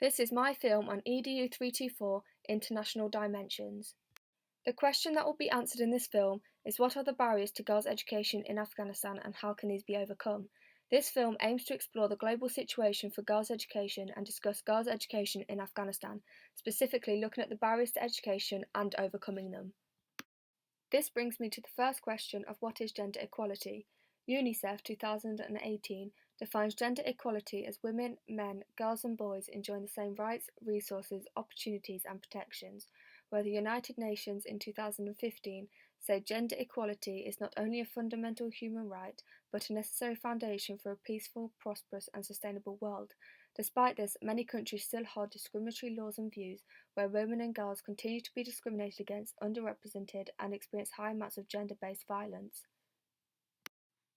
This is my film on EDU 324 International Dimensions. The question that will be answered in this film is what are the barriers to girls' education in Afghanistan and how can these be overcome? This film aims to explore the global situation for girls' education and discuss girls' education in Afghanistan, specifically looking at the barriers to education and overcoming them. This brings me to the first question of what is gender equality. UNICEF 2018 defines gender equality as women, men, girls and boys enjoying the same rights, resources, opportunities and protections, where the United Nations in 2015 said gender equality is not only a fundamental human right, but a necessary foundation for a peaceful, prosperous and sustainable world. Despite this, many countries still hold discriminatory laws and views where women and girls continue to be discriminated against, underrepresented, and experience high amounts of gender-based violence.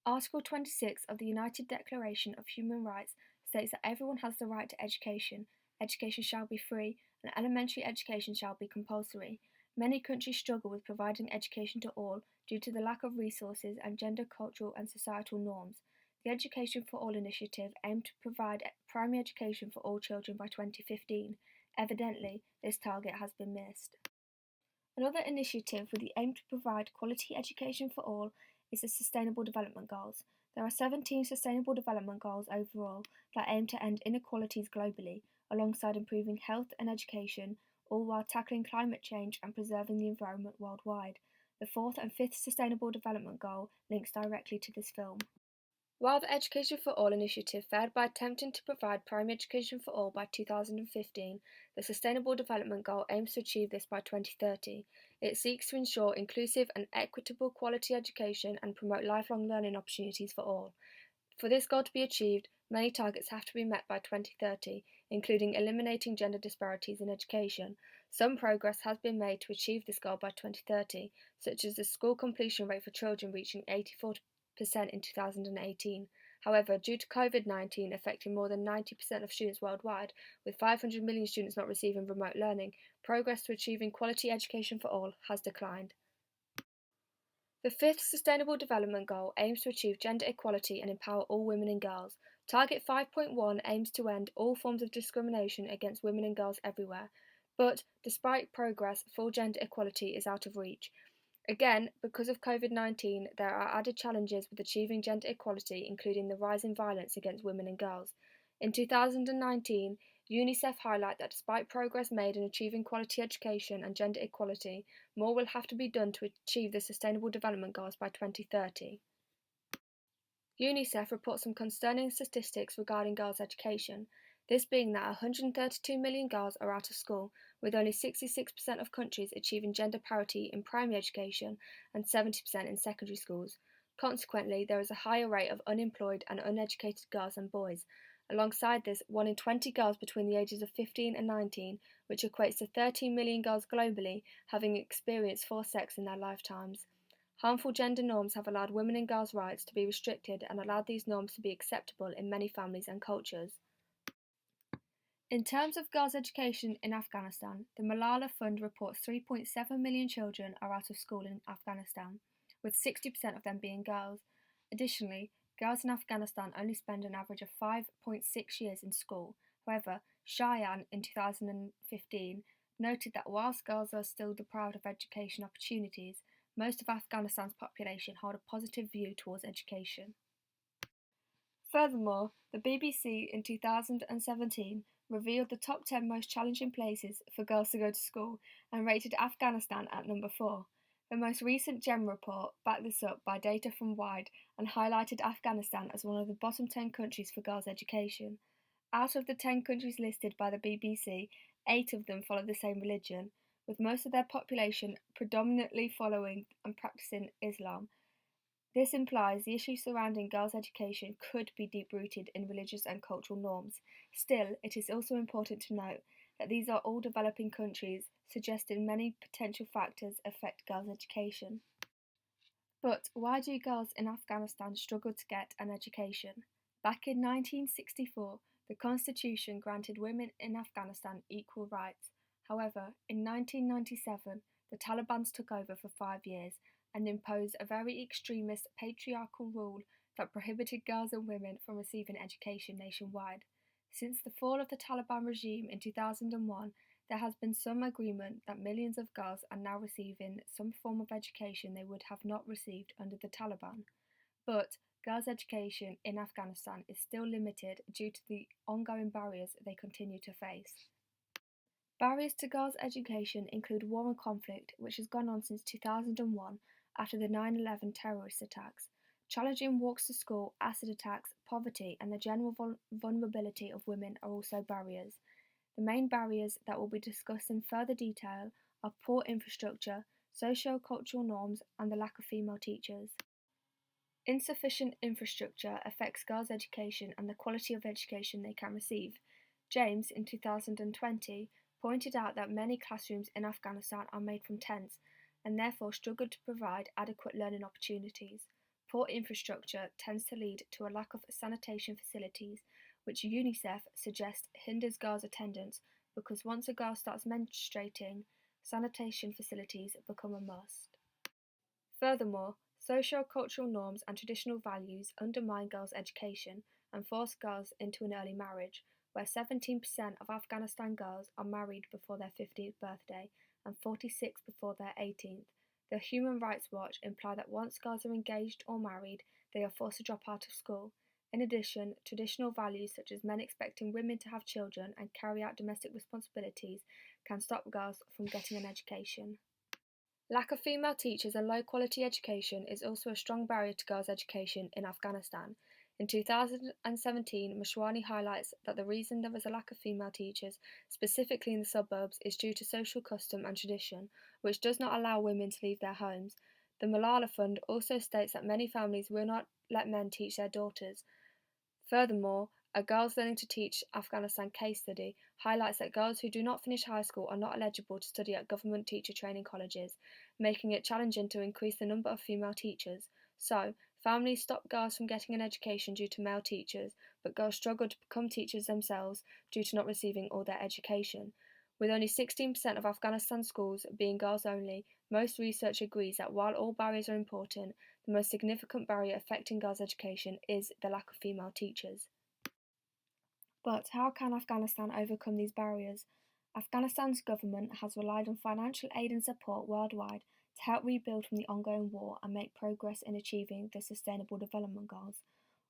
Article 26 of the United Declaration of Human Rights states that everyone has the right to education. Education shall be free, and elementary education shall be compulsory. Many countries struggle with providing education to all due to the lack of resources and gender, cultural, and societal norms. The Education for All initiative aimed to provide primary education for all children by 2015. Evidently, this target has been missed. Another initiative with the aim to provide quality education for all is the Sustainable Development Goals. There are 17 Sustainable Development Goals overall that aim to end inequalities globally, alongside improving health and education, all while tackling climate change and preserving the environment worldwide. The fourth and fifth Sustainable Development Goal links directly to this film. While the Education for All initiative failed by attempting to provide primary education for all by 2015, the Sustainable Development Goal aims to achieve this by 2030. It seeks to ensure inclusive and equitable quality education and promote lifelong learning opportunities for all. For this goal to be achieved, many targets have to be met by 2030, including eliminating gender disparities in education. Some progress has been made to achieve this goal by 2030, such as the school completion rate for children reaching 84% in 2018. However, due to COVID-19 affecting more than 90% of students worldwide, with 500 million students not receiving remote learning, progress to achieving quality education for all has declined. The fifth Sustainable Development Goal aims to achieve gender equality and empower all women and girls. Target 5.1 aims to end all forms of discrimination against women and girls everywhere. But, despite progress, full gender equality is out of reach. Again, because of COVID-19, there are added challenges with achieving gender equality, including the rise in violence against women and girls. In 2019, UNICEF highlighted that despite progress made in achieving quality education and gender equality, more will have to be done to achieve the Sustainable Development Goals by 2030. UNICEF reports some concerning statistics regarding girls' education, this being that 132 million girls are out of school, with only 66% of countries achieving gender parity in primary education and 70% in secondary schools. Consequently, there is a higher rate of unemployed and uneducated girls and boys. Alongside this, 1 in 20 girls between the ages of 15 and 19, which equates to 13 million girls globally, having experienced forced sex in their lifetimes. Harmful gender norms have allowed women and girls' rights to be restricted and allowed these norms to be acceptable in many families and cultures. In terms of girls' education in Afghanistan, the Malala Fund reports 3.7 million children are out of school in Afghanistan, with 60% of them being girls. Additionally, girls in Afghanistan only spend an average of 5.6 years in school. However, Cheyenne in 2015 noted that whilst girls are still deprived of education opportunities, most of Afghanistan's population hold a positive view towards education. Furthermore, the BBC in 2017 revealed the top 10 most challenging places for girls to go to school and rated Afghanistan at number 4. The most recent GEM report backed this up by data from WIDE and highlighted Afghanistan as one of the bottom 10 countries for girls' education. Out of the 10 countries listed by the BBC, 8 of them follow the same religion, with most of their population predominantly following and practicing Islam. This implies the issues surrounding girls' education could be deep-rooted in religious and cultural norms. Still, it is also important to note that these are all developing countries, suggesting many potential factors affect girls' education. But why do girls in Afghanistan struggle to get an education? Back in 1964, the Constitution granted women in Afghanistan equal rights. However, in 1997, the Taliban took over for 5 years and imposed a very extremist patriarchal rule that prohibited girls and women from receiving education nationwide. Since the fall of the Taliban regime in 2001, there has been some agreement that millions of girls are now receiving some form of education they would have not received under the Taliban. But girls' education in Afghanistan is still limited due to the ongoing barriers they continue to face. Barriers to girls' education include war and conflict, which has gone on since 2001 after the 9/11 terrorist attacks. Challenging walks to school, acid attacks, poverty, and the general vulnerability of women are also barriers. The main barriers that will be discussed in further detail are poor infrastructure, socio-cultural norms, and the lack of female teachers. Insufficient infrastructure affects girls' education and the quality of education they can receive. James, in 2020, pointed out that many classrooms in Afghanistan are made from tents and therefore struggle to provide adequate learning opportunities. Poor infrastructure tends to lead to a lack of sanitation facilities, which UNICEF suggests hinders girls' attendance because once a girl starts menstruating, sanitation facilities become a must. Furthermore, socio-cultural norms and traditional values undermine girls' education and force girls into an early marriage, where 17% of Afghanistan girls are married before their 50th birthday and 46 before their 18th. The Human Rights Watch imply that once girls are engaged or married, they are forced to drop out of school. In addition, traditional values such as men expecting women to have children and carry out domestic responsibilities can stop girls from getting an education. Lack of female teachers and low quality education is also a strong barrier to girls' education in Afghanistan. In 2017, Mashwani highlights that the reason there is a lack of female teachers, specifically in the suburbs, is due to social custom and tradition, which does not allow women to leave their homes. The Malala Fund also states that many families will not let men teach their daughters. Furthermore, a Girls Learning to Teach Afghanistan case study highlights that girls who do not finish high school are not eligible to study at government teacher training colleges, making it challenging to increase the number of female teachers. So, families stop girls from getting an education due to male teachers, but girls struggle to become teachers themselves due to not receiving all their education. With only 16% of Afghanistan schools being girls only, most research agrees that while all barriers are important, the most significant barrier affecting girls' education is the lack of female teachers. But how can Afghanistan overcome these barriers? Afghanistan's government has relied on financial aid and support worldwide to help rebuild from the ongoing war and make progress in achieving the Sustainable Development Goals.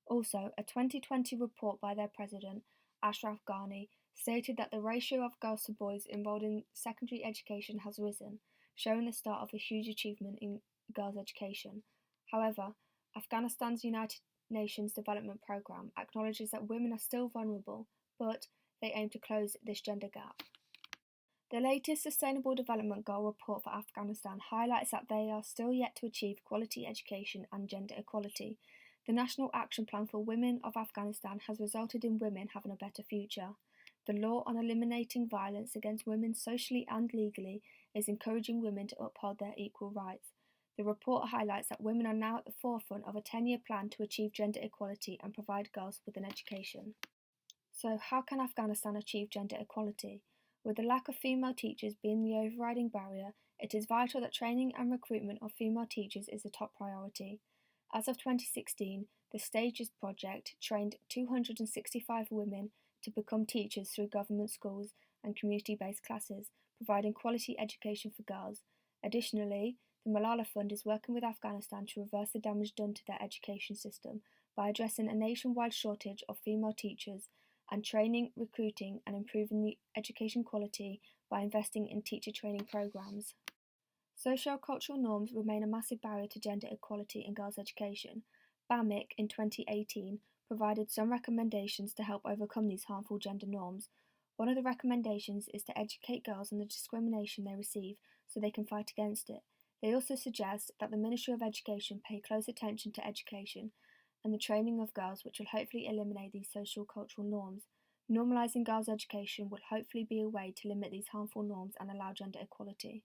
Also, a 2020 report by their president, Ashraf Ghani, stated that the ratio of girls to boys enrolled in secondary education has risen, showing the start of a huge achievement in girls' education. However, Afghanistan's United Nations Development Programme acknowledges that women are still vulnerable, but they aim to close this gender gap. The latest Sustainable Development Goal report for Afghanistan highlights that they are still yet to achieve quality education and gender equality. The National Action Plan for Women of Afghanistan has resulted in women having a better future. The law on eliminating violence against women socially and legally is encouraging women to uphold their equal rights. The report highlights that women are now at the forefront of a 10-year plan to achieve gender equality and provide girls with an education. So, how can Afghanistan achieve gender equality? With the lack of female teachers being the overriding barrier, it is vital that training and recruitment of female teachers is a top priority. As of 2016, the Stages project trained 265 women to become teachers through government schools and community-based classes, providing quality education for girls. Additionally, the Malala Fund is working with Afghanistan to reverse the damage done to their education system by addressing a nationwide shortage of female teachers and training, recruiting, and improving the education quality by investing in teacher training programs. Socio-cultural norms remain a massive barrier to gender equality in girls' education. BAMIC in 2018 provided some recommendations to help overcome these harmful gender norms. One of the recommendations is to educate girls on the discrimination they receive so they can fight against it. They also suggest that the Ministry of Education pay close attention to education and the training of girls, which will hopefully eliminate these social cultural norms. Normalising girls' education will hopefully be a way to limit these harmful norms and allow gender equality.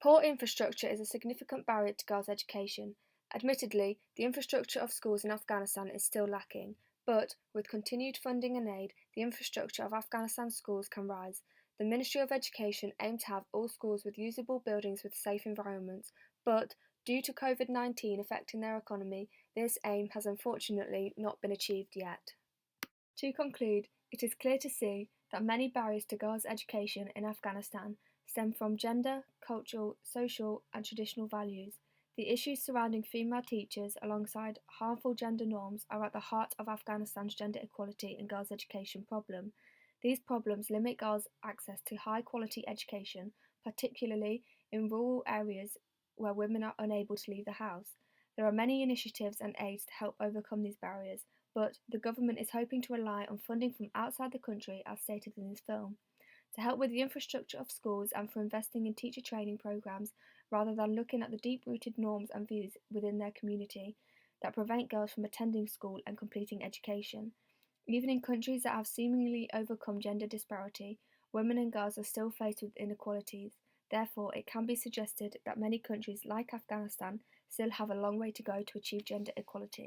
Poor infrastructure is a significant barrier to girls' education. Admittedly, the infrastructure of schools in Afghanistan is still lacking, but with continued funding and aid, the infrastructure of Afghanistan's schools can rise. The Ministry of Education aims to have all schools with usable buildings with safe environments, but due to COVID-19 affecting their economy, this aim has unfortunately not been achieved yet. To conclude, it is clear to see that many barriers to girls' education in Afghanistan stem from gender, cultural, social, and traditional values. The issues surrounding female teachers alongside harmful gender norms are at the heart of Afghanistan's gender equality and girls' education problem. These problems limit girls' access to high quality education, particularly in rural areas where women are unable to leave the house. There are many initiatives and aids to help overcome these barriers, but the government is hoping to rely on funding from outside the country, as stated in this film, to help with the infrastructure of schools and for investing in teacher training programs rather than looking at the deep rooted norms and views within their community that prevent girls from attending school and completing education. Even in countries that have seemingly overcome gender disparity, women and girls are still faced with inequalities. Therefore, it can be suggested that many countries like Afghanistan still have a long way to go to achieve gender equality.